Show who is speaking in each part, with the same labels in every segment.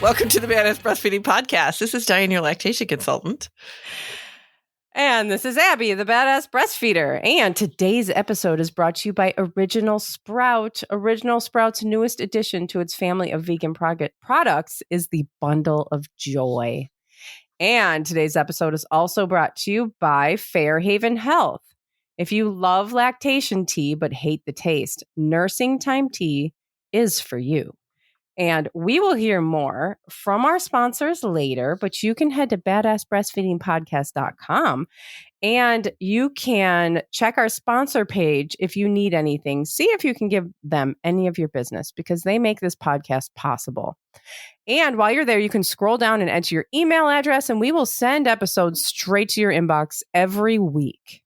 Speaker 1: Welcome to the Badass Breastfeeding Podcast. This is Dianne, your lactation consultant.
Speaker 2: And this is Abby, the Badass Breastfeeder. And today's episode is brought to you by Original Sprout. Original Sprout's newest addition to its family of vegan products is the Bundle of Joy. And today's episode is also brought to you by Fairhaven Health. If you love lactation tea but hate the taste, nursing time tea is for you. And we will hear more from our sponsors later, but you can head to badassbreastfeedingpodcast.com and you can check our sponsor page if you need anything. See if you can give them any of your business because they make this podcast possible. And while you're there, you can scroll down and enter your email address and we will send episodes straight to your inbox every week.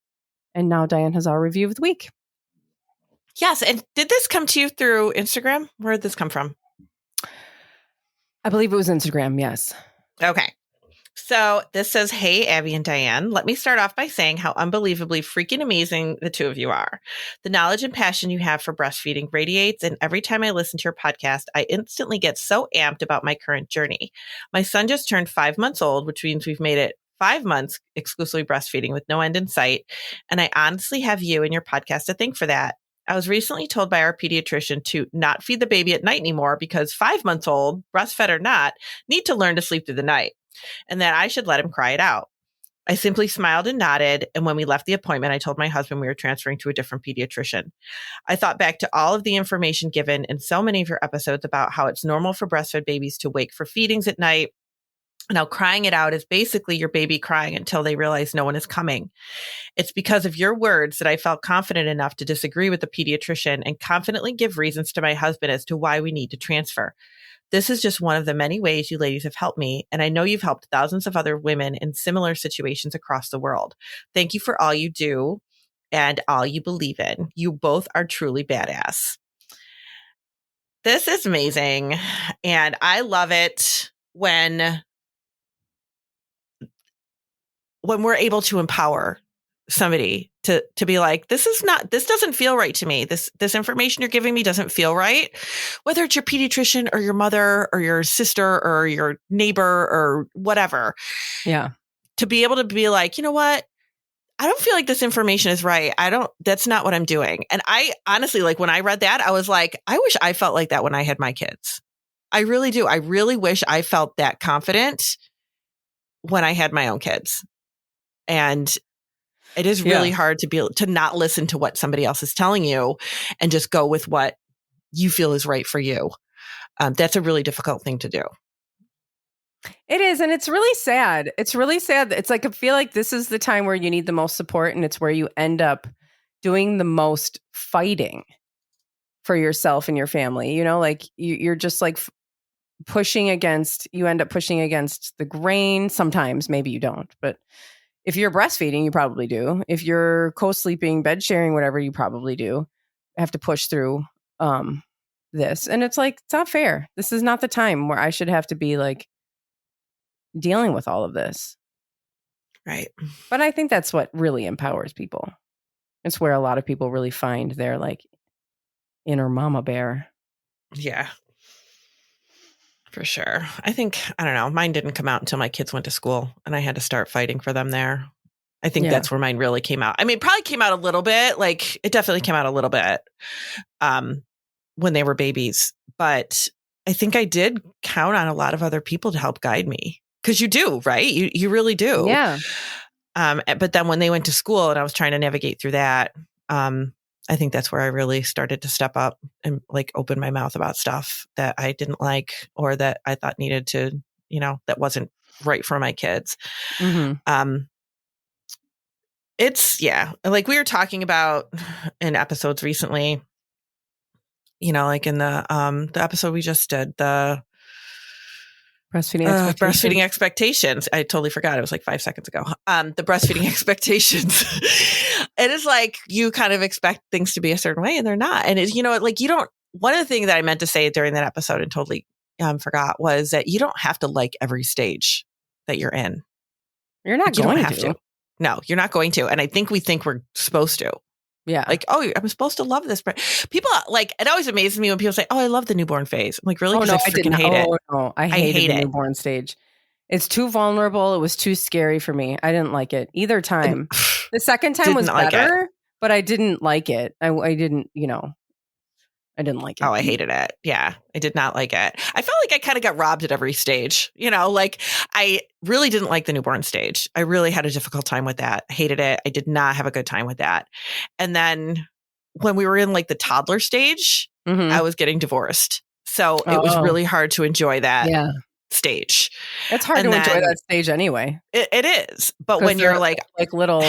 Speaker 2: And now Dianne has our review of the week.
Speaker 1: Yes. And did this come to you through Instagram? Where did this come from?
Speaker 2: I believe it was Instagram, yes.
Speaker 1: Okay. So this says, hey, Abby and Dianne. Let me start off by saying how unbelievably freaking amazing the two of you are. The knowledge and passion you have for breastfeeding radiates, and every time I listen to your podcast, I instantly get so amped about my current journey. My son just turned 5 months old, which means we've made it 5 months exclusively breastfeeding with no end in sight. And I honestly have you and your podcast to thank for that. I was recently told by our pediatrician to not feed the baby at night anymore because 5 months old, breastfed or not, need to learn to sleep through the night and that I should let him cry it out. I simply smiled and nodded. And when we left the appointment, I told my husband we were transferring to a different pediatrician. I thought back to all of the information given in so many of your episodes about how it's normal for breastfed babies to wake for feedings at night. Now, crying it out is basically your baby crying until they realize no one is coming. It's because of your words that I felt confident enough to disagree with the pediatrician and confidently give reasons to my husband as to why we need to transfer. This is just one of the many ways you ladies have helped me, and I know you've helped thousands of other women in similar situations across the world. Thank you for all you do and all you believe in. You both are truly badass. This is amazing, and I love it when we're able to empower somebody to be like, this doesn't feel right to me. This information you're giving me doesn't feel right. Whether it's your pediatrician or your mother or your sister or your neighbor or whatever.
Speaker 2: Yeah.
Speaker 1: To be able to be like, you know what? I don't feel like this information is right. That's not what I'm doing. And I honestly, like when I read that, I was like, I wish I felt like that when I had my kids. I really do. I really wish I felt that confident when I had my own kids. And it is really hard to not listen to what somebody else is telling you and just go with what you feel is right for you. That's a really difficult thing to do.
Speaker 2: It is. And it's really sad. It's really sad. It's like, I feel like this is the time where you need the most support. And it's where you end up doing the most fighting for yourself and your family. You know, like you're just like you end up pushing against the grain. Sometimes maybe you don't, but if you're breastfeeding, you probably do. If you're co-sleeping, bed sharing, whatever, you probably do. Have to push through this. And it's like, it's not fair. This is not the time where I should have to be like dealing with all of this.
Speaker 1: Right.
Speaker 2: But I think that's what really empowers people. It's where a lot of people really find their like inner mama bear.
Speaker 1: Yeah. For sure. I think, I don't know, mine didn't come out until my kids went to school and I had to start fighting for them there. I think that's where mine really came out. I mean, it probably came out a little bit, like it definitely came out a little bit when they were babies. But I think I did count on a lot of other people to help guide me. Because you do, right? You really do.
Speaker 2: Yeah.
Speaker 1: But then when they went to school and I was trying to navigate through that, I think that's where I really started to step up and like open my mouth about stuff that I didn't like or that I thought needed to, that wasn't right for my kids.
Speaker 2: Mm-hmm.
Speaker 1: It's like we were talking about in episodes recently, like in the episode we just did, the breastfeeding expectations. I totally forgot. It was like 5 seconds ago. The breastfeeding expectations. It is like you kind of expect things to be a certain way and they're not. And it's, like you don't, one of the things that I meant to say during that episode and totally forgot was that you don't have to like every stage that you're in.
Speaker 2: You're not
Speaker 1: you
Speaker 2: going
Speaker 1: don't have to. No, you're not going to. And I think we think we're supposed to.
Speaker 2: Yeah.
Speaker 1: Like, oh, I'm supposed to love this. People like, it always amazes me when people say, oh, I love the newborn phase. I'm like, really? Because I freaking hate it.
Speaker 2: No, I hated the newborn stage. It's too vulnerable. It was too scary for me. I didn't like it either time. The second time was better, but I didn't like it. I didn't, I didn't like it.
Speaker 1: Oh, I hated it. Yeah, I did not like it. I felt like I kind of got robbed at every stage. Like I really didn't like the newborn stage. I really had a difficult time with that. I hated it. I did not have a good time with that. And then when we were in like the toddler stage, I was getting divorced. So it was really hard to enjoy that stage.
Speaker 2: It's hard to enjoy that stage anyway.
Speaker 1: It is. But when you're like
Speaker 2: little...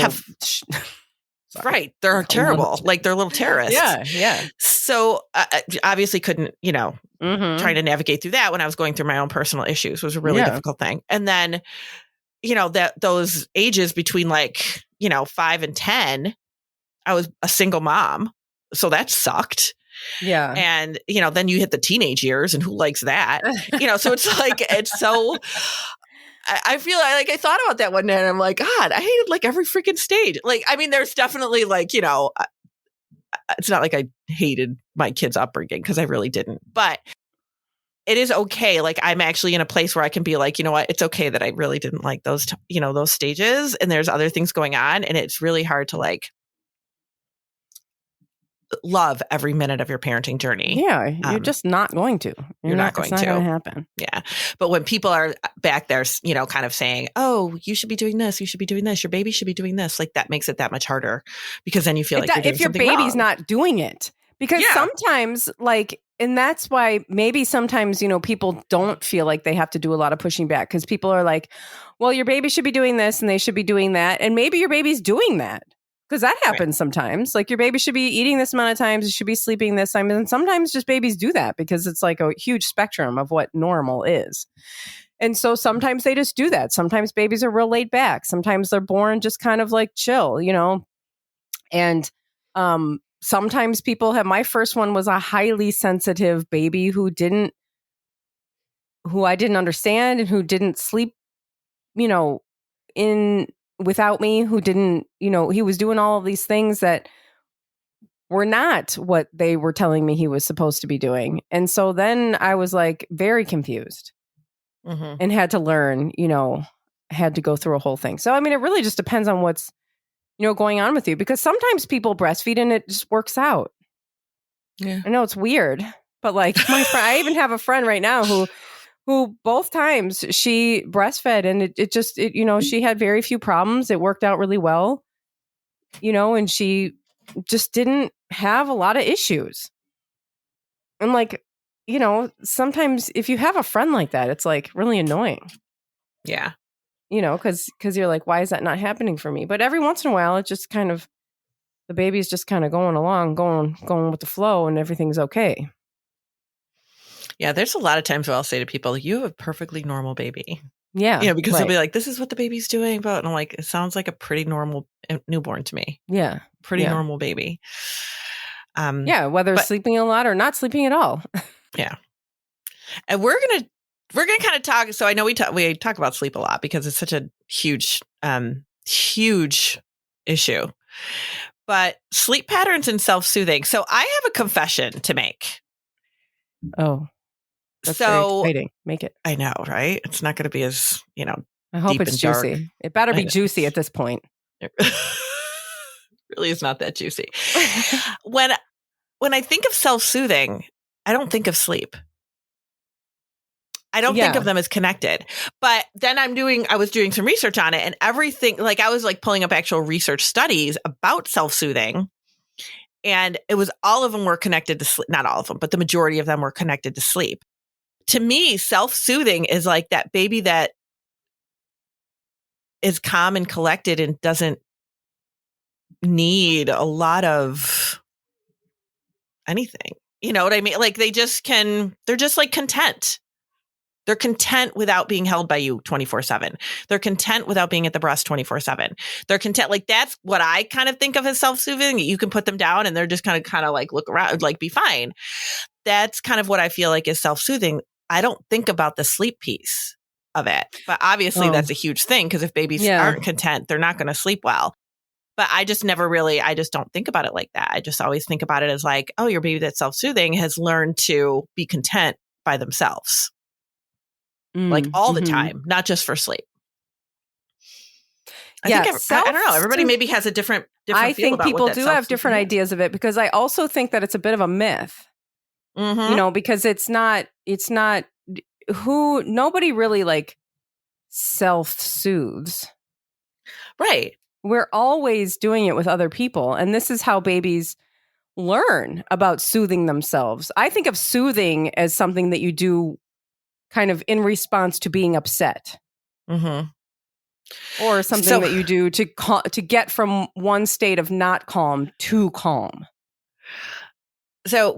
Speaker 1: Right. They're terrible. Like they're little terrorists.
Speaker 2: Yeah.
Speaker 1: So I obviously couldn't, trying to navigate through that when I was going through my own personal issues was a really difficult thing. And then, that those ages between 5 and 10, I was a single mom. So that sucked.
Speaker 2: Yeah.
Speaker 1: And, then you hit the teenage years and who likes that? So it's like, it's so... I feel like I thought about that one day and I'm like, God, I hated like every freaking stage. Like, I mean, there's definitely like, it's not like I hated my kids' upbringing because I really didn't, but it is okay. Like I'm actually in a place where I can be like, you know what, it's okay that I really didn't like those, those stages and there's other things going on. And it's really hard to like love every minute of your parenting journey.
Speaker 2: Yeah, you're just not going to.
Speaker 1: You're not going to.
Speaker 2: It's not going to happen.
Speaker 1: Yeah. But when people are back there, kind of saying, oh, you should be doing this. You should be doing this. Your baby should be doing this. Like that makes it that much harder because then you feel like you're doing something wrong.
Speaker 2: If your baby's not doing it. Because sometimes and that's why maybe sometimes, people don't feel like they have to do a lot of pushing back because people are like, well, your baby should be doing this and they should be doing that. And maybe your baby's doing that. Because that happens sometimes. Like your baby should be eating this amount of times, it should be sleeping this time. And sometimes just babies do that because it's like a huge spectrum of what normal is. And so sometimes they just do that. Sometimes babies are real laid back. Sometimes they're born just kind of like chill, And sometimes people have, my first one was a highly sensitive baby who I didn't understand and who didn't sleep, without me, who didn't, he was doing all of these things that were not what they were telling me he was supposed to be doing. And so then I was like very confused and had to learn, had to go through a whole thing. So, I mean, it really just depends on what's, going on with you because sometimes people breastfeed and it just works out.
Speaker 1: Yeah.
Speaker 2: I know it's weird, but like my friend, I even have a friend right now who both times she breastfed and it just, she had very few problems. It worked out really well, and she just didn't have a lot of issues. And like, sometimes if you have a friend like that, it's like really annoying.
Speaker 1: Yeah.
Speaker 2: Because you're like, why is that not happening for me? But every once in a while, it just kind of, the baby's just kind of going along, going with the flow and everything's okay.
Speaker 1: Yeah, there's a lot of times where I'll say to people, you have a perfectly normal baby.
Speaker 2: Yeah.
Speaker 1: Because they'll be like, this is what the baby's doing. But I'm like, it sounds like a pretty normal newborn to me.
Speaker 2: Yeah.
Speaker 1: Pretty normal baby.
Speaker 2: Whether sleeping a lot or not sleeping at all.
Speaker 1: Yeah. And we're going to kind of talk. So I know we talk about sleep a lot because it's such a huge issue. But sleep patterns and self-soothing. So I have a confession to make.
Speaker 2: Oh. That's very exciting. Make it.
Speaker 1: I know, right? It's not going to be as,
Speaker 2: I hope it's juicy.
Speaker 1: Dark.
Speaker 2: It better be juicy at this point.
Speaker 1: It really is not that juicy. When I think of self-soothing, I don't think of sleep. I don't think of them as connected. But then I was doing some research on it and everything, like I was like pulling up actual research studies about self-soothing. And it was all of them were connected to sleep. Not all of them, but the majority of them were connected to sleep. To me, self-soothing is like that baby that is calm and collected and doesn't need a lot of anything. You know what I mean? Like they're just like content. They're content without being held by you 24/7. They're content without being at the breast 24/7. They're content. Like that's what I kind of think of as self-soothing. You can put them down and they're just kind of like look around, like be fine. That's kind of what I feel like is self-soothing. I don't think about the sleep piece of it, but obviously that's a huge thing because if babies aren't content, they're not going to sleep well. But I just I just don't think about it like that. I just always think about it as like, oh, your baby that's self-soothing has learned to be content by themselves, like all the time, not just for sleep. I think I don't know. Everybody maybe has a different
Speaker 2: I
Speaker 1: feel
Speaker 2: think
Speaker 1: about
Speaker 2: people
Speaker 1: what that
Speaker 2: do have different ideas of it, because I also think that it's a bit of a myth. Because it's not nobody really like self-soothes.
Speaker 1: Right.
Speaker 2: We're always doing it with other people. And this is how babies learn about soothing themselves. I think of soothing as something that you do kind of in response to being upset. Or something that you do to get from one state of not calm to calm.
Speaker 1: So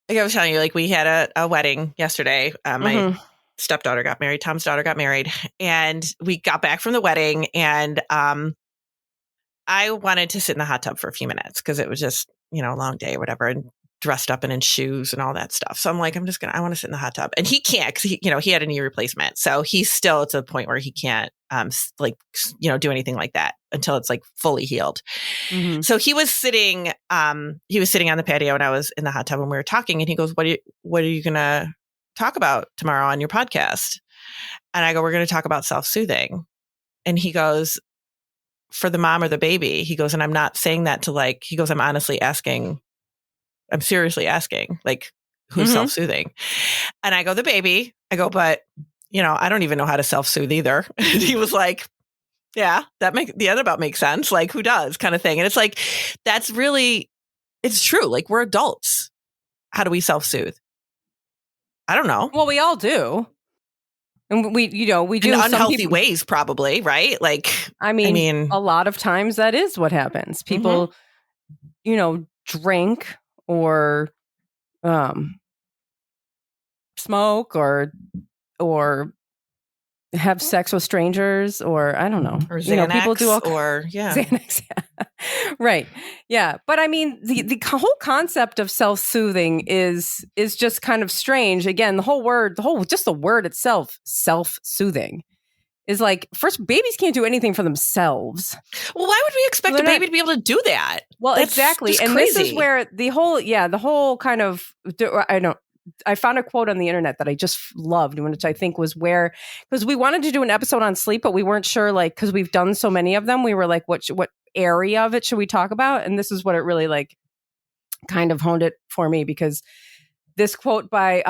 Speaker 1: like I was telling you, like we had a wedding yesterday. My stepdaughter got married. Tom's daughter got married. And we got back from the wedding, and I wanted to sit in the hot tub for a few minutes because it was just, a long day or whatever, and dressed up and in shoes and all that stuff. So I'm like, I want to sit in the hot tub. And he can't, because he had a knee replacement. So he's still at the point where he can't, do anything like that until it's like fully healed. So he was sitting on the patio, and I was in the hot tub, and we were talking, and he goes, what are you going to talk about tomorrow on your podcast? And I go, we're going to talk about self-soothing. And he goes, for the mom or the baby? He goes, and I'm not saying that to he goes, I'm seriously asking, like, who's self-soothing? And I go, the baby. I go, but, I don't even know how to self-soothe either. And he was like, yeah, the other about makes sense. Like, who does, kind of thing. And it's like, it's true. Like, we're adults. How do we self-soothe? I don't know.
Speaker 2: Well, we all do. And we do
Speaker 1: in unhealthy ways, probably, right? Like,
Speaker 2: I mean, a lot of times that is what happens. People, drink or smoke or have sex with strangers, or I don't know,
Speaker 1: or Xanax,
Speaker 2: people do all
Speaker 1: Xanax,
Speaker 2: right, yeah. But I mean, the whole concept of self-soothing is just kind of strange. Again, the word itself, self-soothing, is like, first, babies can't do anything for themselves.
Speaker 1: Well, why would we expect a baby to be able to do that?
Speaker 2: Well, that's exactly, and
Speaker 1: crazy.
Speaker 2: This is where the whole kind of I found a quote on the internet that I just loved, which I think was because we wanted to do an episode on sleep, but we weren't sure, like, because we've done so many of them, we were like, what area of it should we talk about? And this is what it really kind of honed it for me, because this quote by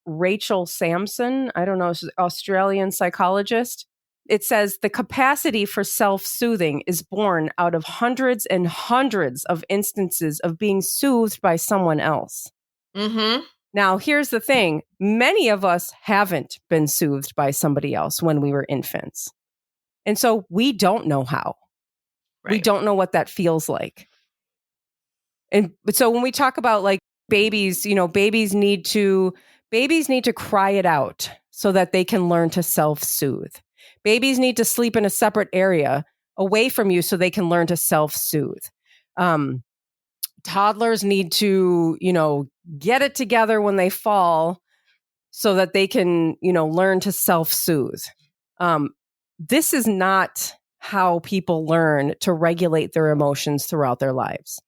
Speaker 2: Rachel Sampson, I don't know, she's an Australian psychologist. It says, the capacity for self-soothing is born out of hundreds and hundreds of instances of being soothed by someone else. Now, here's the thing. Many of us haven't been soothed by somebody else when we were infants. And so we don't know how. Right. We don't know what that feels like. And so when we talk about like babies, babies need to cry it out so that they can learn to self-soothe. Babies need to sleep in a separate area away from you so they can learn to self-soothe. Toddlers need to, get it together when they fall so that they can, learn to self-soothe. This is not how people learn to regulate their emotions throughout their lives.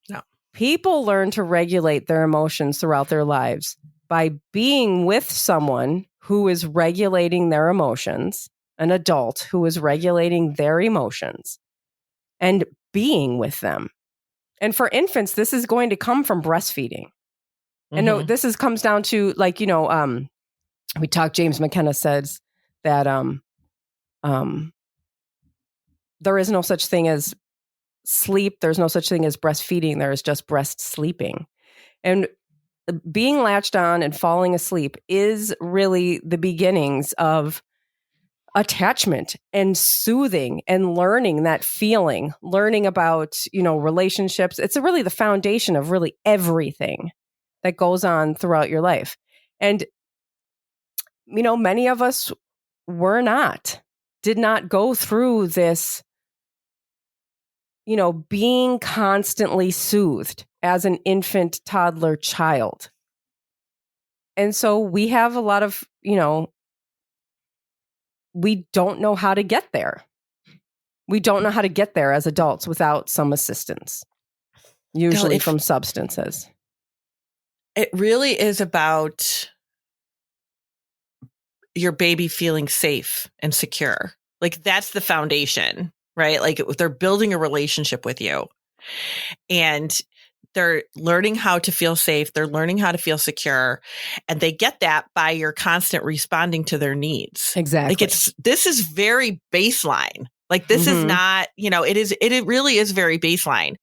Speaker 1: No.
Speaker 2: People learn to regulate their emotions throughout their lives by being with someone who is regulating their emotions, an adult who is regulating their emotions, and being with them. And for infants, this is going to come from breastfeeding. And no, this comes down to James McKenna says that there is no such thing as sleep. There's no such thing as breastfeeding. There is just breast sleeping. And being latched on and falling asleep is really the beginnings of attachment and soothing and learning that feeling, learning about, relationships. It's really the foundation of really everything that goes on throughout your life. And, many of us did not go through this, being constantly soothed as an infant, toddler, child. And so we have a lot of, we don't know how to get there. We don't know how to get there as adults without some assistance, usually from substances.
Speaker 1: It really is about your baby feeling safe and secure. Like that's the foundation, right? Like they're building a relationship with you and they're learning how to feel safe. They're learning how to feel secure. And they get that by your constant responding to their needs.
Speaker 2: Exactly.
Speaker 1: Like this is very baseline. Like this is not, it really is very baseline.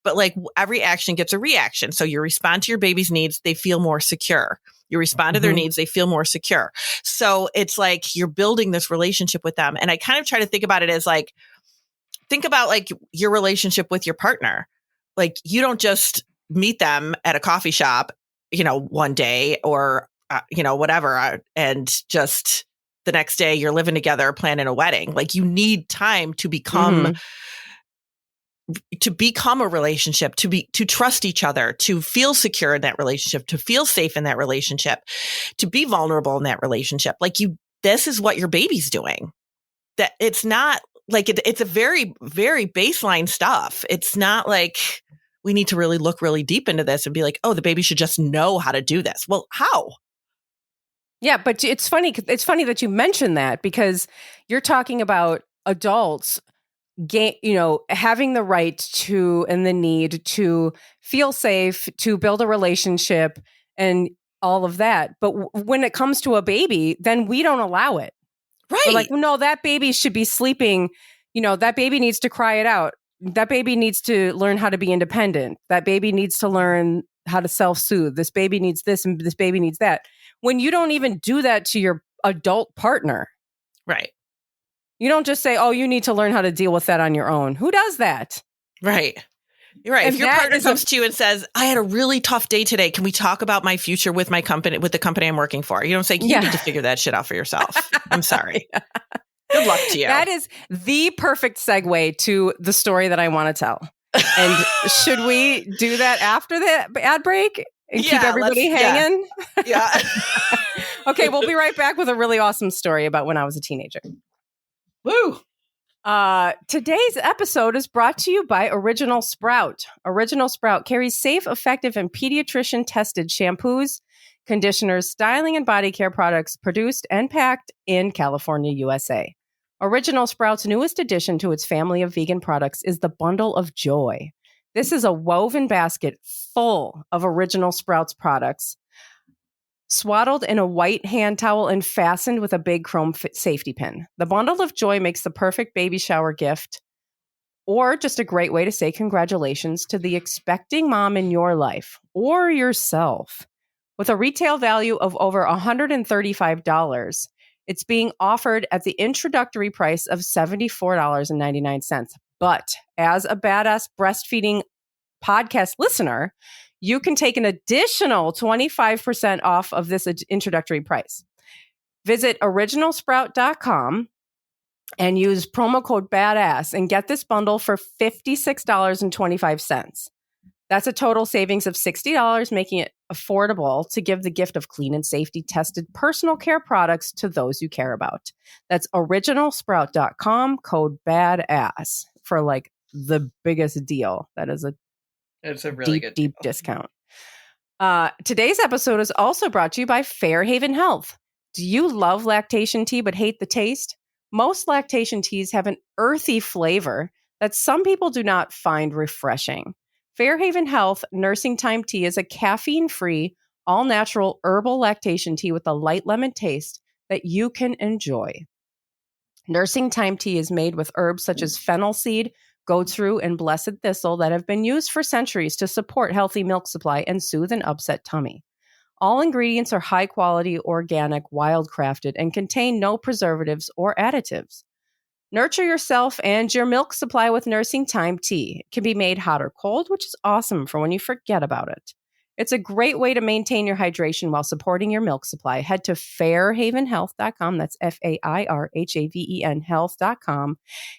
Speaker 1: But like every action gets a reaction. So you respond to your baby's needs, they feel more secure. You respond to their needs, they feel more secure. So it's like you're building this relationship with them. And I kind of try to think about it as like, think about like your relationship with your partner. Like you don't just meet them at a coffee shop, one day or, whatever. And just the next day you're living together, planning a wedding. Like you need time to become a relationship, to trust each other, to feel secure in that relationship, to feel safe in that relationship, to be vulnerable in that relationship. Like this is what your baby's doing. That it's not like it's a very, very baseline stuff. It's not like we need to really look really deep into this and be like, oh, the baby should just know how to do this. Well, how?
Speaker 2: Yeah, but it's funny. It's funny that you mentioned that because you're talking about adults having the right to and the need to feel safe, to build a relationship and all of that. But when it comes to a baby, then we don't allow it.
Speaker 1: Right.
Speaker 2: We're like, no, that baby should be sleeping. That baby needs to cry it out. That baby needs to learn how to be independent. That baby needs to learn how to self-soothe. This baby needs this and this baby needs that. When you don't even do that to your adult partner.
Speaker 1: Right.
Speaker 2: You don't just say, oh, you need to learn how to deal with that on your own. Who does that?
Speaker 1: Right. You're right.
Speaker 2: And
Speaker 1: if your partner comes to you and says, I had a really tough day today. Can we talk about my future with my company, with the company I'm working for? You don't say, you need to figure that shit out for yourself. I'm sorry. Good luck to you.
Speaker 2: That is the perfect segue to the story that I want to tell. And should we do that after the ad break and keep everybody hanging?
Speaker 1: Yeah.
Speaker 2: Okay, we'll be right back with a really awesome story about when I was a teenager.
Speaker 1: Woo!
Speaker 2: Today's episode is brought to you by Original Sprout. Original Sprout carries safe, effective, and pediatrician-tested shampoos, conditioners, styling, and body care products produced and packed in California, USA. Original Sprout's newest addition to its family of vegan products is the Bundle of Joy. This is a woven basket full of Original Sprouts products, swaddled in a white hand towel and fastened with a big chrome safety pin. The Bundle of Joy makes the perfect baby shower gift or just a great way to say congratulations to the expecting mom in your life or yourself. With a retail value of over $135, it's being offered at the introductory price of $74.99. But as a badass breastfeeding podcast listener, you can take an additional 25% off of this introductory price. Visit originalsprout.com and use promo code BADASS and get this bundle for $56.25. That's a total savings of $60, making it affordable to give the gift of clean and safety tested personal care products to those you care about. That's originalsprout.com, code BADASS for like the biggest deal. It's a really deep discount. Today's episode is also brought to you by Fairhaven Health. Do you love lactation tea but hate the taste? Most lactation teas have an earthy flavor that some people do not find refreshing. Fairhaven Health Nursing Time Tea is a caffeine-free, all-natural herbal lactation tea with a light lemon taste that you can enjoy. Nursing Time Tea is made with herbs such as fennel seed, goat's root, and blessed thistle that have been used for centuries to support healthy milk supply and soothe an upset tummy. All ingredients are high-quality, organic, wild-crafted, and contain no preservatives or additives. Nurture yourself and your milk supply with Nursing Time Tea. It can be made hot or cold, which is awesome for when you forget about it. It's a great way to maintain your hydration while supporting your milk supply. Head to fairhavenhealth.com. That's FAIRHAVEN health.com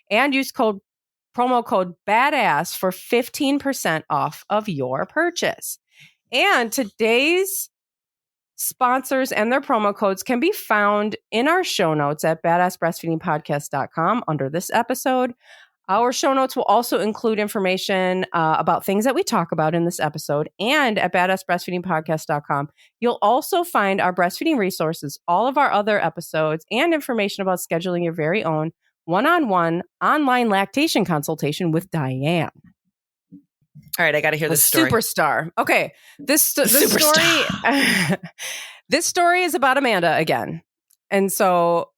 Speaker 2: and use promo code BADASS for 15% off of your purchase. And today's sponsors and their promo codes can be found in our show notes at badassbreastfeedingpodcast.com under this episode. Our show notes will also include information about things that we talk about in this episode. And at badassbreastfeedingpodcast.com, you'll also find our breastfeeding resources, all of our other episodes, and information about scheduling your very own one-on-one online lactation consultation with Dianne.
Speaker 1: All right, I got to hear this story.
Speaker 2: Superstar. Okay, this story. This story is about Amanda again, and so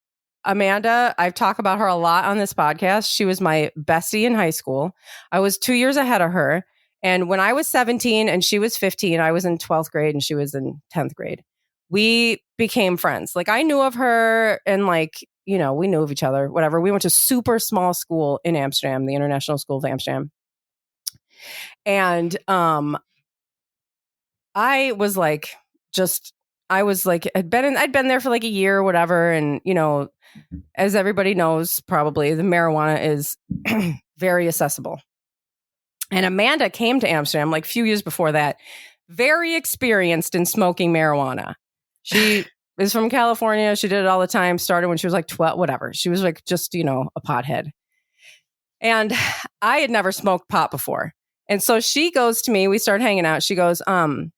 Speaker 2: Amanda, I've talked about her a lot on this podcast. She was my bestie in high school. I was 2 years ahead of her, and when I was 17 and she was 15, I was in 12th grade and she was in 10th grade. We became friends. Like, I knew of her, and like, you know, we knew of each other. Whatever. We went to super small school in Amsterdam, the International School of Amsterdam. And I was like, I'd been there for like a year or whatever. And, you know, as everybody knows, probably the marijuana is very accessible. And Amanda came to Amsterdam like a few years before that, very experienced in smoking marijuana. She is from California. She did it all the time. Started when she was like 12, whatever. She was like just, you know, a pothead. And I had never smoked pot before. And so she goes to me, we start hanging out. She goes, do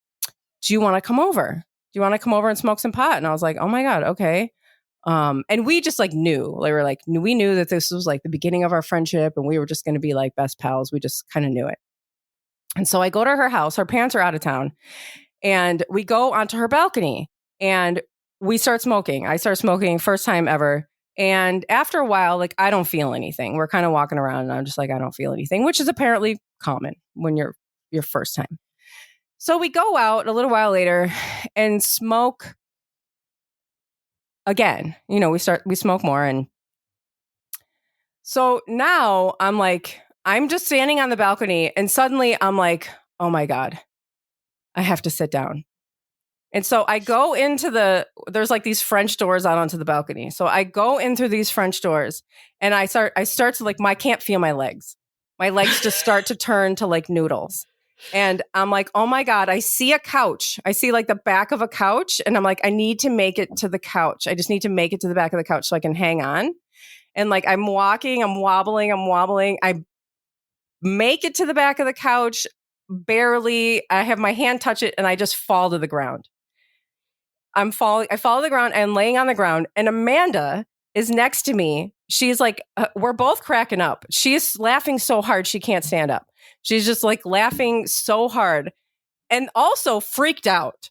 Speaker 2: you want to come over? Do you want to come over and smoke some pot? And I was like, oh my God, okay. And we just like knew, we knew that this was like the beginning of our friendship and we were just going to be like best pals. We just kind of knew it. And so I go to her house. Her parents are out of town and we go onto her balcony and we start smoking. I start smoking first time ever. And after a while, like, I don't feel anything. We're kind of walking around and I'm just like, I don't feel anything, which is apparently common when you're your first time. So we go out a little while later and smoke again. You know, we smoke more. And so now I'm just standing on the balcony and suddenly I'm like, oh my God, I have to sit down. And so I go into there's like these French doors out onto the balcony. So I go in through these French doors and I start to like, I can't feel my legs. My legs just start to turn to like noodles. And I'm like, oh my God, I see a couch. I see like the back of a couch. And I'm like, I need to make it to the couch. I just need to make it to the back of the couch so I can hang on. And like, I'm walking, I'm wobbling. I make it to the back of the couch, barely. I have my hand touch it and I just fall to the ground. I fall to the ground and laying on the ground. And Amanda is next to me. She's like, we're both cracking up. She's laughing so hard she can't stand up. She's just like laughing so hard and also freaked out.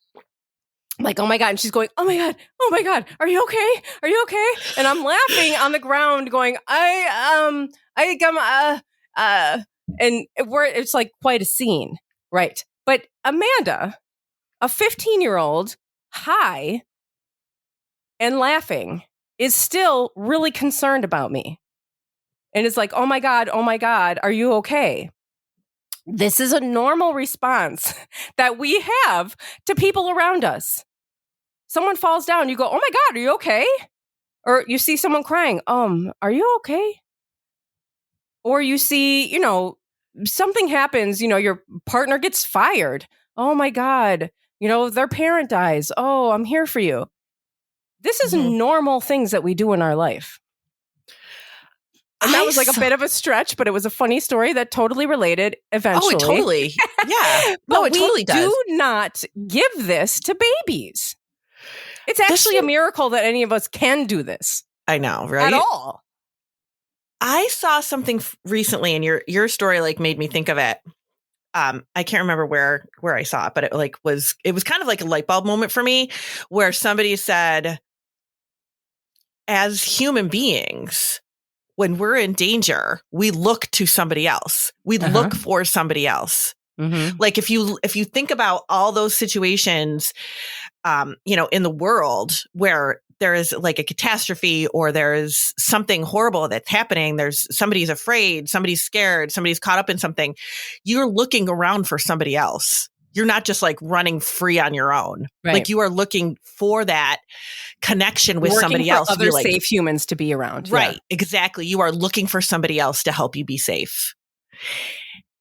Speaker 2: Like, oh my God. And she's going, oh my God, are you okay? Are you okay? And I'm laughing on the ground going, it's like quite a scene. Right. But Amanda, a 15-year-old, high and laughing, is still really concerned about me. And it's like, oh my God, are you okay? This is a normal response that we have to people around us. Someone falls down, you go, oh my God, are you okay? Or you see someone crying, are you okay? Or you see, you know, something happens, you know, your partner gets fired. Oh my God, you know, their parent dies. Oh, I'm here for you. This is normal things that we do in our life. And that was like a bit of a stretch, but it was a funny story that totally related eventually.
Speaker 1: Oh, it totally. Yeah. No, it totally does.
Speaker 2: Do not give this to babies. It's actually a miracle that any of us can do this.
Speaker 1: I know, right?
Speaker 2: At all.
Speaker 1: I saw something recently, and your story like made me think of it. I can't remember where I saw it, but it was kind of like a light bulb moment for me, where somebody said, as human beings, when we're in danger, we look to somebody else. We look for somebody else. Mm-hmm. Like if you think about all those situations, you know, in the world where there is like a catastrophe or there is something horrible that's happening, somebody's afraid, somebody's scared, somebody's caught up in something, you're looking around for somebody else. You're not just like running free on your own. Right. Like you are looking for that connection with somebody else.
Speaker 2: Other safe humans to be around.
Speaker 1: Right. Yeah. Exactly. You are looking for somebody else to help you be safe.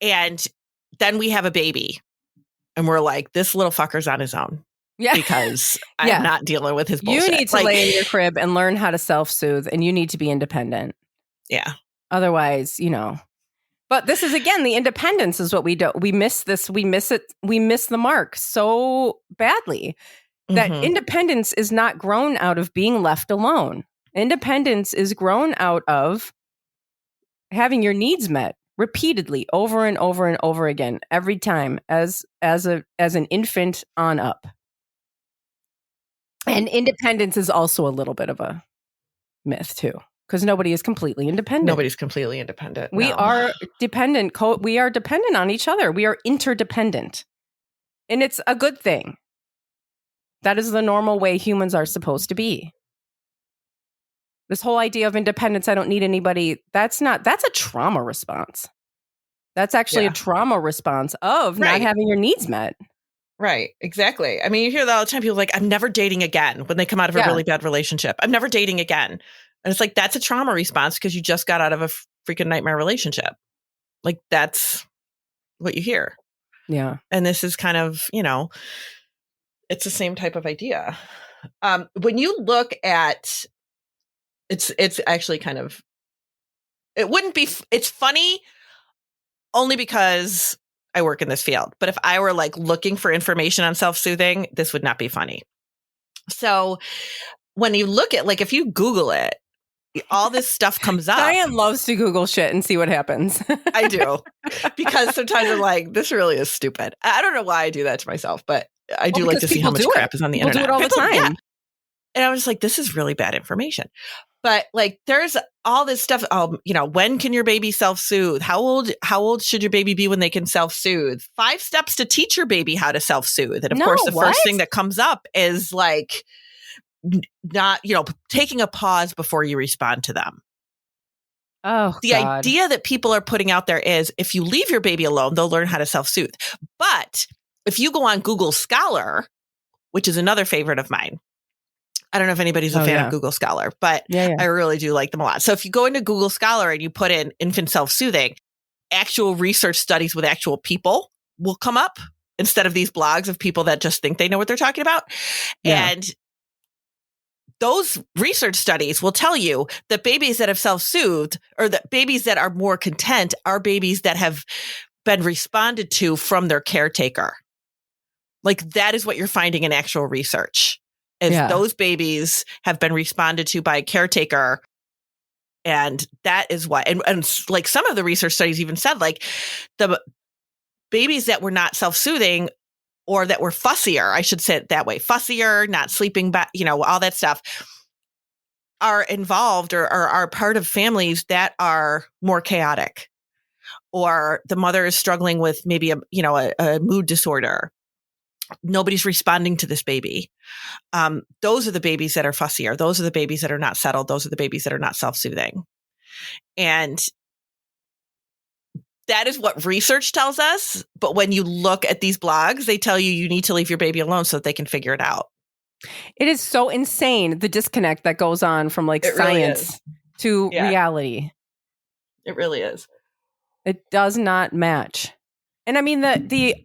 Speaker 1: And then we have a baby and we're like, this little fucker's on his own. Yeah. Because I'm not dealing with his bullshit.
Speaker 2: You need to lay in your crib and learn how to self-soothe, and you need to be independent.
Speaker 1: Yeah.
Speaker 2: Otherwise, but this is, again, the independence is what we do. We miss this. We miss it. We miss the mark so badly that independence is not grown out of being left alone. Independence is grown out of having your needs met repeatedly over and over and over again, every time as an infant on up. And independence is also a little bit of a myth too, because nobody is completely independent.
Speaker 1: Nobody's completely independent.
Speaker 2: We are dependent. We are dependent on each other. We are interdependent. And it's a good thing. That is the normal way humans are supposed to be. This whole idea of independence, I don't need anybody, that's a trauma response. That's actually a trauma response of not having your needs met.
Speaker 1: Right, exactly. I mean, you hear that all the time. People are like, I'm never dating again when they come out of a really bad relationship. I'm never dating again. And it's like, that's a trauma response because you just got out of a freaking nightmare relationship. Like, that's what you hear.
Speaker 2: Yeah.
Speaker 1: And this is kind of, it's the same type of idea. When you look at, it's actually kind of, it wouldn't be, it's funny only because I work in this field. But if I were like looking for information on self-soothing, this would not be funny. So when you look at, like, if you Google it, all this stuff comes up.
Speaker 2: Diane loves to Google shit and see what happens.
Speaker 1: I do. Because sometimes I'm like, this really is stupid. I don't know why I do that to myself, but I do like to see how much crap is on the internet.
Speaker 2: People do it all the time.
Speaker 1: Yeah. And I was like, this is really bad information. But like, there's all this stuff. When can your baby self-soothe? How old should your baby be when they can self-soothe? 5 steps to teach your baby how to self-soothe. And of course, the first thing that comes up is like, not, taking a pause before you respond to them.
Speaker 2: Oh,
Speaker 1: the idea that people are putting out there is if you leave your baby alone, they'll learn how to self-soothe. But if you go on Google Scholar, which is another favorite of mine, I don't know if anybody's a fan of Google Scholar, but I really do like them a lot. So if you go into Google Scholar and you put in infant self-soothing, actual research studies with actual people will come up instead of these blogs of people that just think they know what they're talking about. Yeah. And those research studies will tell you that babies that have self-soothed, or that babies that are more content, are babies that have been responded to from their caretaker. Like, that is what you're finding in actual research. Those babies have been responded to by a caretaker. And that is what, and like some of the research studies even said, like, the babies that were not self-soothing, or that were fussier, I should say it that way, fussier, not sleeping back, all that stuff, are involved or are part of families that are more chaotic, or the mother is struggling with maybe a mood disorder. Nobody's responding to this baby. Those are the babies that are fussier. Those are the babies that are not settled. Those are the babies that are not self-soothing. And that is what research tells us. But when you look at these blogs, they tell you need to leave your baby alone so that they can figure it out.
Speaker 2: It is so insane, the disconnect that goes on from like science to reality. It
Speaker 1: really is.
Speaker 2: It does not match. And I mean, the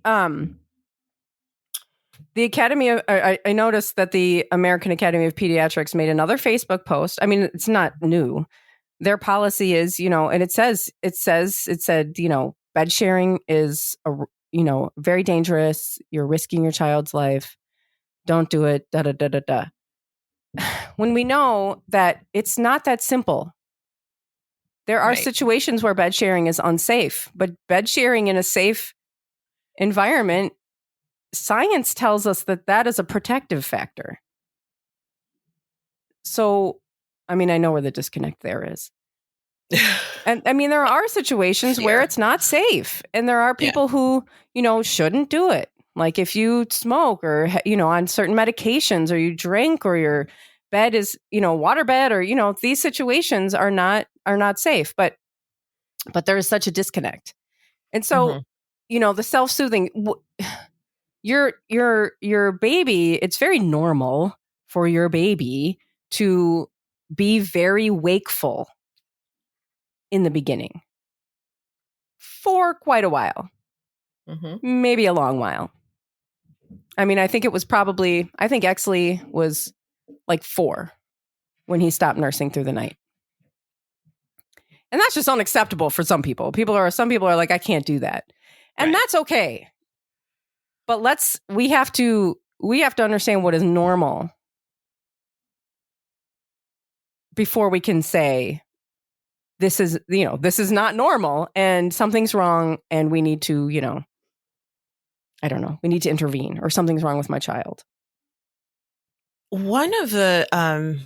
Speaker 2: Academy of, I noticed that the American Academy of Pediatrics made another Facebook post. I mean, it's not new. Their policy is, and it said, bed sharing is, very dangerous. You're risking your child's life. Don't do it. Da, da, da, da, da. When we know that it's not that simple. There are situations where bed sharing is unsafe, but bed sharing in a safe environment, science tells us that is a protective factor. So, I mean, I know where the disconnect there is. And I mean, there are situations where it's not safe, and there are people who, shouldn't do it. Like if you smoke or, on certain medications, or you drink, or your bed is, water bed, or, these situations are not safe, but there is such a disconnect. And so, the self-soothing, your baby, it's very normal for your baby to be very wakeful in the beginning for quite a while, maybe a long while. I mean, I think Exley was like 4 when he stopped nursing through the night. And that's just unacceptable for some people. Some people are like, I can't do that. And
Speaker 1: Right.
Speaker 2: that's okay. But we have to understand what is normal before we can say this is not normal and something's wrong and we need to, I don't know, we need to intervene or something's wrong with my child.
Speaker 1: One of the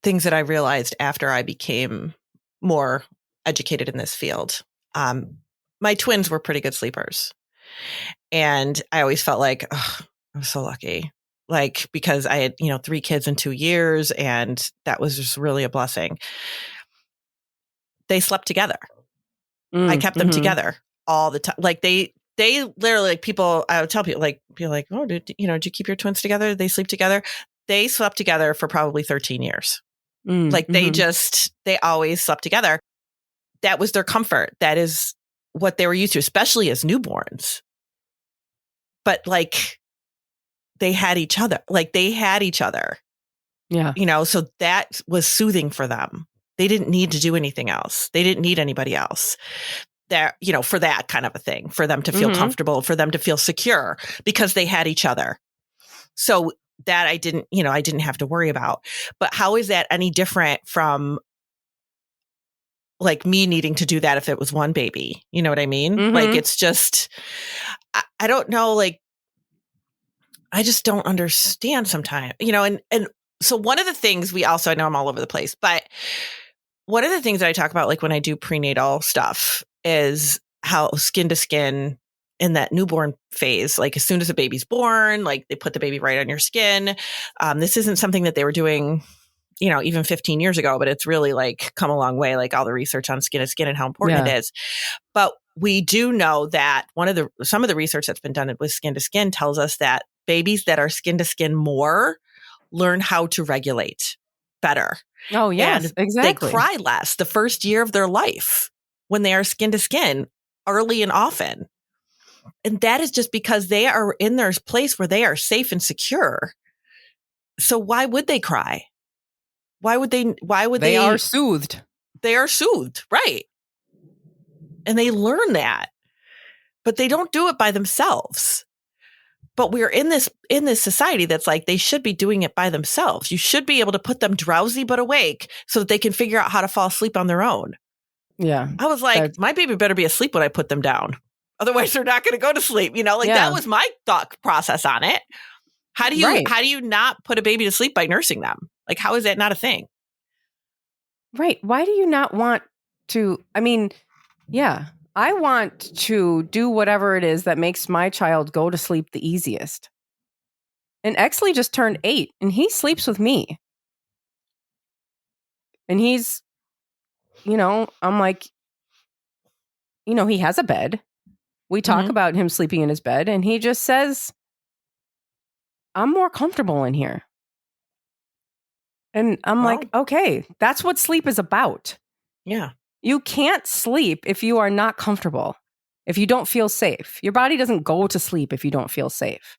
Speaker 1: things that I realized after I became more educated in this field, my twins were pretty good sleepers. And I always felt like, oh, I'm so lucky. Like, because I had, 3 kids in 2 years, and that was just really a blessing. They slept together. I kept them together all the time. Like they literally, like I would tell people, oh, did you keep your twins together? They sleep together. They slept together for probably 13 years. They always slept together. That was their comfort. That is what they were used to, especially as newborns. But like, they had each other. Yeah. So that was soothing for them. They didn't need to do anything else. They didn't need anybody else. That, for that kind of a thing, for them to feel comfortable, for them to feel secure, because they had each other. So that I didn't have to worry about. But how is that any different from like me needing to do that if it was one baby? You know what I mean? Like, it's just, I don't know, like, I just don't understand sometimes, and so one of the things I know I'm all over the place, but one of the things that I talk about, like when I do prenatal stuff, is how skin to skin in that newborn phase, like as soon as a baby's born, like they put the baby right on your skin. This isn't something that they were doing, even 15 years ago, but it's really like come a long way, like all the research on skin to skin and how important it is. But we do know that some of the research that's been done with skin to skin tells us that babies that are skin to skin more learn how to regulate better.
Speaker 2: Oh, yes,
Speaker 1: and
Speaker 2: exactly.
Speaker 1: They cry less the first year of their life when they are skin to skin, early and often. And that is just because they are in their place where they are safe and secure. So why would they cry? Why would they?
Speaker 2: They are soothed.
Speaker 1: They are soothed, right? And they learn that, but they don't do it by themselves. But we're in this society that's like, they should be doing it by themselves. You should be able to put them drowsy but awake so that they can figure out how to fall asleep on their own.
Speaker 2: Yeah.
Speaker 1: I was like, my baby better be asleep when I put them down. Otherwise, they're not going to go to sleep. That was my thought process on it. How do you not put a baby to sleep by nursing them? Like, how is that not a thing?
Speaker 2: Right. Why do you not want to? I mean, yeah, I want to do whatever it is that makes my child go to sleep the easiest. And Exley just turned 8 and he sleeps with me. And he's, I'm like, he has a bed. We talk about him sleeping in his bed and he just says, I'm more comfortable in here. And I'm like, okay, that's what sleep is about.
Speaker 1: Yeah.
Speaker 2: You can't sleep if you are not comfortable, if you don't feel safe. Your body doesn't go to sleep if you don't feel safe.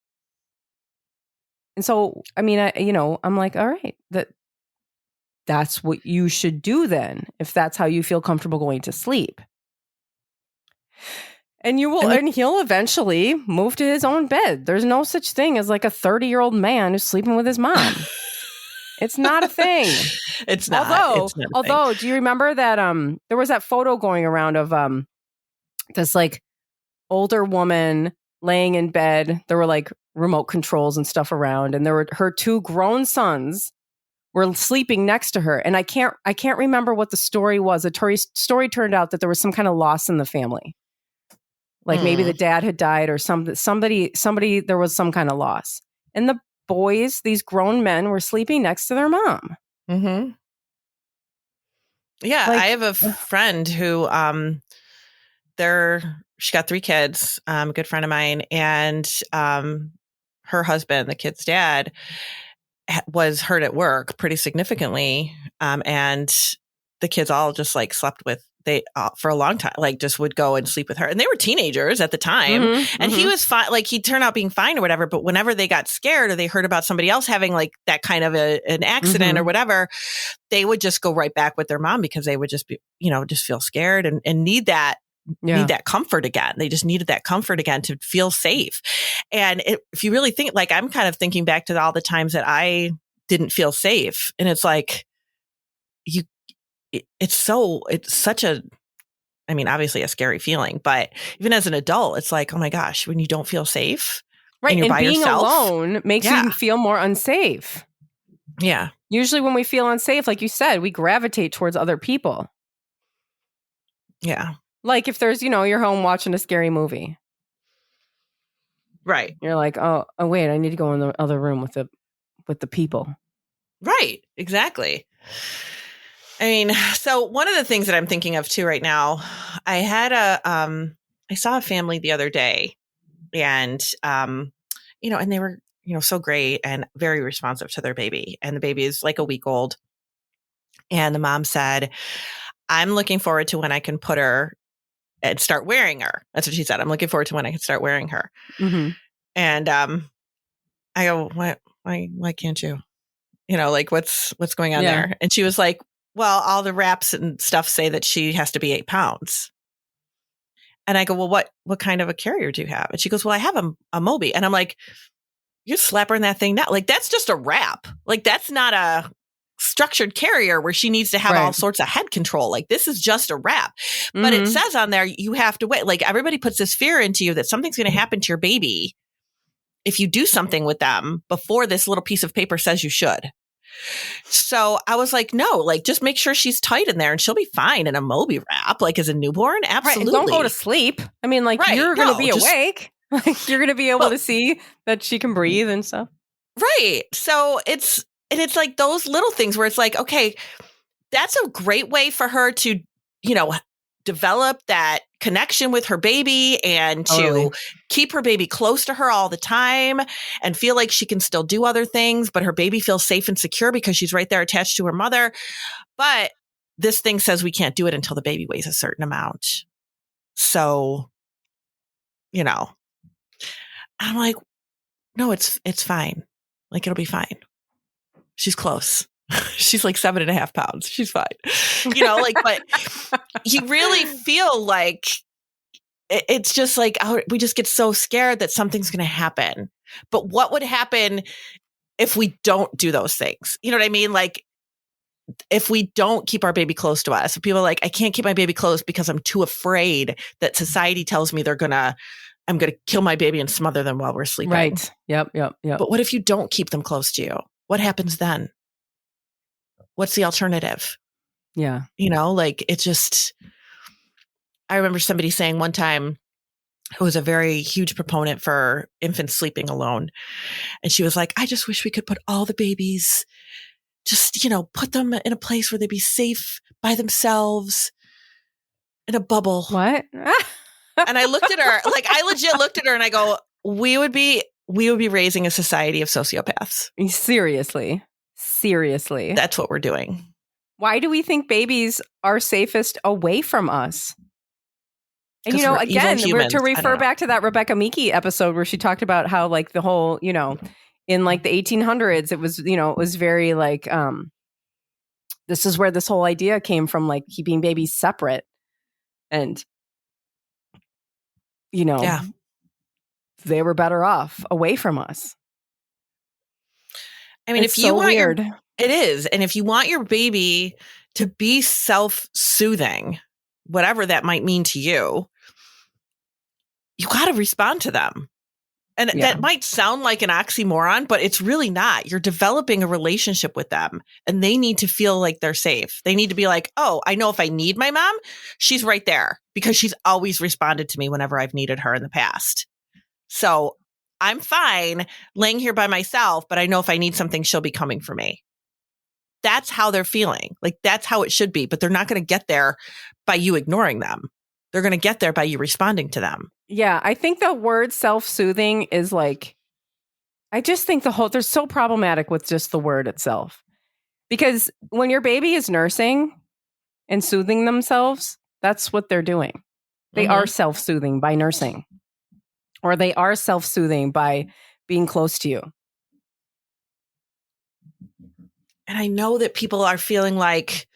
Speaker 2: And so, I mean, I'm like, all right, that's what you should do then, if that's how you feel comfortable going to sleep. And and he'll eventually move to his own bed. There's no such thing as like a 30-year-old man who's sleeping with his mom. It's not a thing.
Speaker 1: It's not.
Speaker 2: Although, do you remember that there was that photo going around of this like older woman laying in bed? There were like remote controls and stuff around, and there were her 2 grown sons were sleeping next to her. And I can't remember what the story was. The story turned out that there was some kind of loss in the family. Like maybe the dad had died or somebody, there was some kind of loss. And the boys, these grown men, were sleeping next to their mom.
Speaker 1: Mm-hmm. Yeah, I have a friend who, she got 3 kids, a good friend of mine, and her husband, the kid's dad, was hurt at work pretty significantly, and the kids all just like slept with they for a long time, like just would go and sleep with her. And they were teenagers at the time. And he was fine. Like he turned out being fine or whatever. But whenever they got scared or they heard about somebody else having like that kind of an accident or whatever, they would just go right back with their mom because they would just be, just feel scared and need that. Need that comfort again. They just needed that comfort again to feel safe. And if you really think, like, I'm kind of thinking back to all the times that I didn't feel safe. And it's like, it's such a, I mean, obviously a scary feeling, but even as an adult, it's like, oh my gosh, when you don't feel safe.
Speaker 2: Right.
Speaker 1: And you're by
Speaker 2: being
Speaker 1: yourself,
Speaker 2: alone makes you feel more unsafe.
Speaker 1: Yeah.
Speaker 2: Usually when we feel unsafe, like you said, we gravitate towards other people.
Speaker 1: Yeah.
Speaker 2: Like if there's, you're home watching a scary movie.
Speaker 1: Right.
Speaker 2: You're like, oh wait, I need to go in the other room with the people.
Speaker 1: Right. Exactly. I mean, so one of the things that I'm thinking of too right now, I had I saw a family the other day and, and they were, so great and very responsive to their baby. And the baby is like a week old. And the mom said, I'm looking forward to when I can put her and start wearing her. That's what she said. I'm looking forward to when I can start wearing her. And I go, why can't you? Like what's going on there? And she was like, well, all the wraps and stuff say that she has to be 8 pounds. And I go, well, what kind of a carrier do you have? And she goes, well, I have a Moby. And I'm like, you're slapping that thing now. Like, that's just a wrap. Like, that's not a structured carrier where she needs to have all sorts of head control. Like, this is just a wrap. But it says on there, you have to wait. Like, everybody puts this fear into you that something's going to happen to your baby if you do something with them before this little piece of paper says you should. So I was like, no, like just make sure she's tight in there and she'll be fine in a Moby wrap, like as a newborn. Absolutely.
Speaker 2: Right. Don't go to sleep. I mean, like you're going to be awake. Like you're going to be able to see that she can breathe and stuff.
Speaker 1: Right. So it's like those little things where it's like, okay, that's a great way for her to, develop that connection with her baby and to keep her baby close to her all the time and feel like she can still do other things, but her baby feels safe and secure because she's right there attached to her mother. But this thing says we can't do it until the baby weighs a certain amount. So, I'm like, no, it's fine. Like, it'll be fine. She's close. She's like 7.5 pounds. She's fine. But you really feel like it's just like, we just get so scared that something's going to happen. But what would happen if we don't do those things? You know what I mean? Like, if we don't keep our baby close to us, if people are like, I can't keep my baby close because I'm too afraid that society tells me I'm going to kill my baby and smother them while we're sleeping.
Speaker 2: Right. Yep.
Speaker 1: But what if you don't keep them close to you? What happens then? What's the alternative?
Speaker 2: Yeah.
Speaker 1: It's just, I remember somebody saying one time who was a very huge proponent for infants sleeping alone. And she was like, I just wish we could put all the babies, just, put them in a place where they'd be safe by themselves in a bubble.
Speaker 2: What?
Speaker 1: And I looked at her, like I legit looked at her and I go, we would be raising a society of sociopaths.
Speaker 2: Seriously.
Speaker 1: That's what we're doing.
Speaker 2: Why do we think babies are safest away from us? And, again, to refer back to that Rebecca Meeke episode where she talked about how like the whole, in like the 1800s, it was, it was very like, this is where this whole idea came from, like keeping babies separate and, they were better off away from us.
Speaker 1: I mean,
Speaker 2: it's if you want weird.
Speaker 1: It is. And if you want your baby to be self-soothing, whatever that might mean to you, you got to respond to them. And that might sound like an oxymoron, but it's really not. You're developing a relationship with them and they need to feel like they're safe. They need to be like, oh, I know if I need my mom, she's right there because she's always responded to me whenever I've needed her in the past. So I'm fine laying here by myself, but I know if I need something, she'll be coming for me. That's how they're feeling. Like that's how it should be, but they're not going to get there by you ignoring them. They're going to get there by you responding to them.
Speaker 2: Yeah. I think the word self-soothing is like, I just think they're so problematic with just the word itself. Because when your baby is nursing and soothing themselves, That's what they're doing. They are self-soothing by nursing, or they are self-soothing by being close to you.
Speaker 1: And I know that people are feeling like,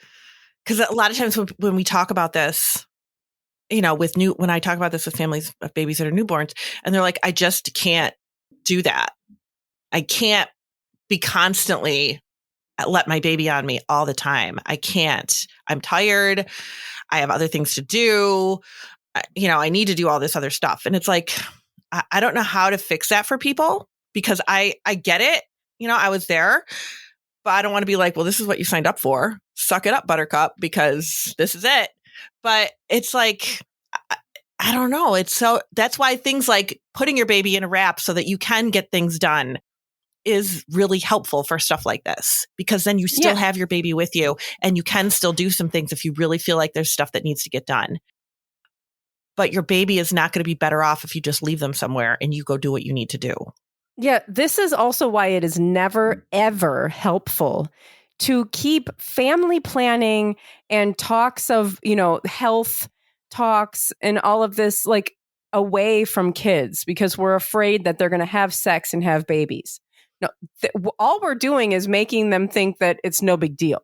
Speaker 1: because a lot of times when we talk about this, you know, when I talk about this with families of babies that are newborns, and they're like, I just can't do that. I can't be constantly let my baby on me all the time. I can't. I'm tired. I have other things to do. You know, I need to do all this other stuff. And it's like, I don't know how to fix that for people, because I get it. You know, I was there, but I don't want to be like, well, this is what you signed up for. Suck it up, buttercup, because this is it. But it's like, I don't know. That's why things like putting your baby in a wrap so that you can get things done is really helpful for stuff like this, because then you still have your baby with you and you can still do some things if you really feel like there's stuff that needs to get done. But your baby is not going to be better off if you just leave them somewhere and you go do what you need to do.
Speaker 2: Yeah, this is also why it is never, ever helpful to keep family planning and talks of, you know, health talks and all of this like away from kids, because we're afraid that they're going to have sex and have babies. No, all we're doing is making them think that it's no big deal.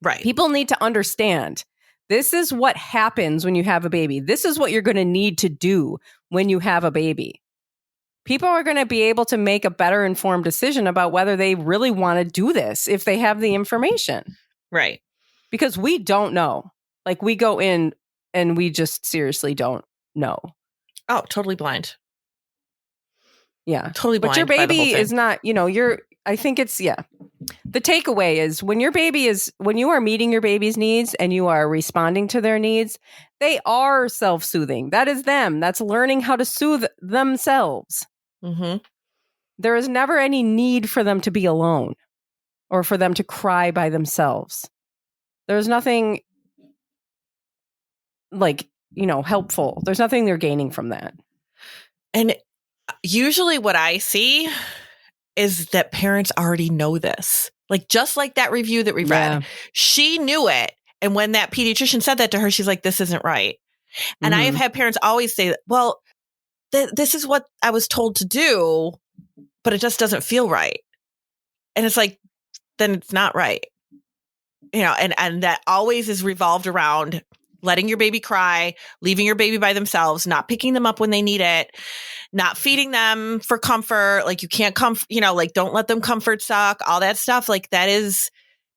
Speaker 1: Right.
Speaker 2: People need to understand this is what happens when you have a baby. This is what you're going to need to do when you have a baby. People are going to be able to make a better informed decision about whether they really want to do this if they have the information.
Speaker 1: Right.
Speaker 2: Because we don't know. Like, we go in and we just seriously don't know.
Speaker 1: Oh, totally blind.
Speaker 2: Yeah.
Speaker 1: Totally blind.
Speaker 2: But your baby is not, you know, I think it's, the takeaway is when you are meeting your baby's needs and you are responding to their needs, they are self-soothing. That is them. That's learning how to soothe themselves.
Speaker 1: Mm-hmm.
Speaker 2: There is never any need for them to be alone or for them to cry by themselves. There's nothing like, you know, helpful. There's nothing they're gaining from that.
Speaker 1: And usually what I see is that parents already know this. Like, just like that review that we read, she knew it. And when that pediatrician said that to her, she's like, this isn't right. And I have had parents always say, well, this is what I was told to do, but it just doesn't feel right. And it's like, then it's not right. You know, and that always is revolved around letting your baby cry, leaving your baby by themselves, not picking them up when they need it, not feeding them for comfort. Like, you can't you know, like, don't let them comfort suck, all that stuff. Like, that is,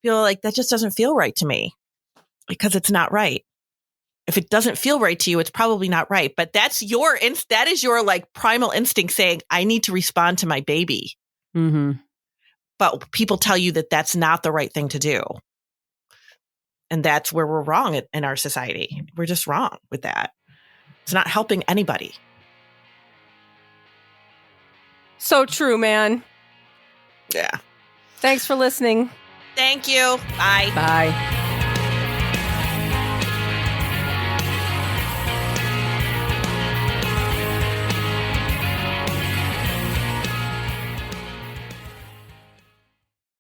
Speaker 1: feel like that just doesn't feel right to me, because it's not right. If it doesn't feel right to you, it's probably not right. But that is your like primal instinct saying, I need to respond to my baby.
Speaker 2: Mm-hmm.
Speaker 1: But people tell you that that's not the right thing to do. And that's where we're wrong in our society. We're just wrong with that. It's not helping anybody.
Speaker 2: So true, man.
Speaker 1: Yeah.
Speaker 2: Thanks for listening.
Speaker 1: Thank you. Bye.
Speaker 2: Bye.